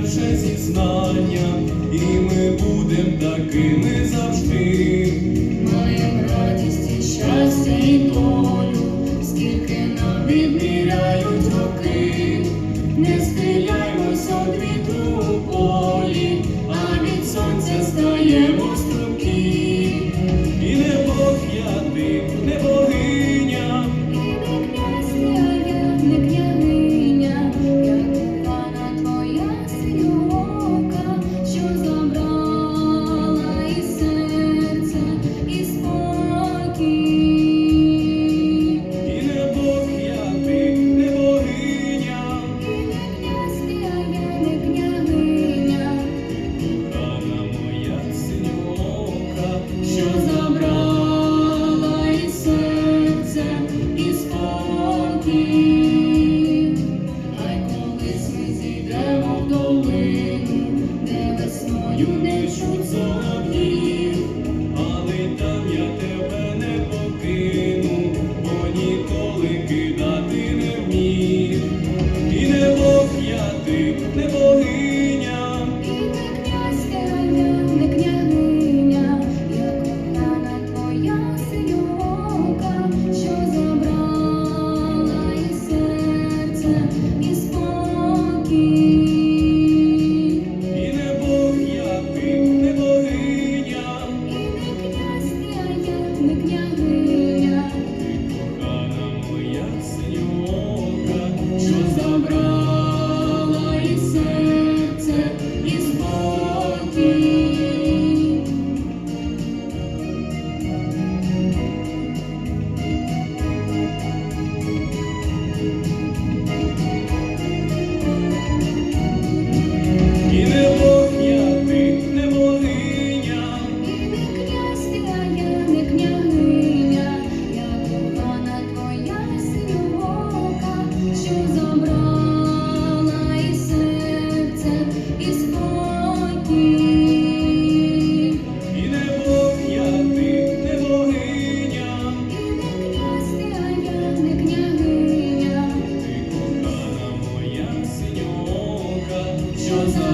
перше зізнання, і ми будем такими завжди. Маєм радість і щастя і долю, скільки нам відміряють роки. Не схиляймось од вітру у полі, а від сонця стаємо струмкі. І не Бог я ти, не богиня, І не князь я, не княгиня, я кохана твоя синьоока, що забрала і серце, і спокій. і не Бог я ти, не богиня, І не князь я, не княгиня, кохана моя синьоока, що забрала і серце, і спокій. Хай колись ми зійдемо в долину, де весною не чуть солов'їв, але там я тебе не покину, бо ніколи кидати не вмів. І не Бог я ти, не богиня, І не князь я, не княгиня, я кохана твоя синьоока, що забрала і серце, і спокій. і не Бог я ти, не богиня, І не князь я, не княгиня, кохана моя синьоока, що забрала і серце, і спокій. і не Бог я ти, не богиня, І не князь я, не княгиня, я кохана твоя синьоока, що забрала і серце, і спокій. і не Бог я ти, не богиня, І не князь я, не княгиня, ти кохана моя синьоока, що забрала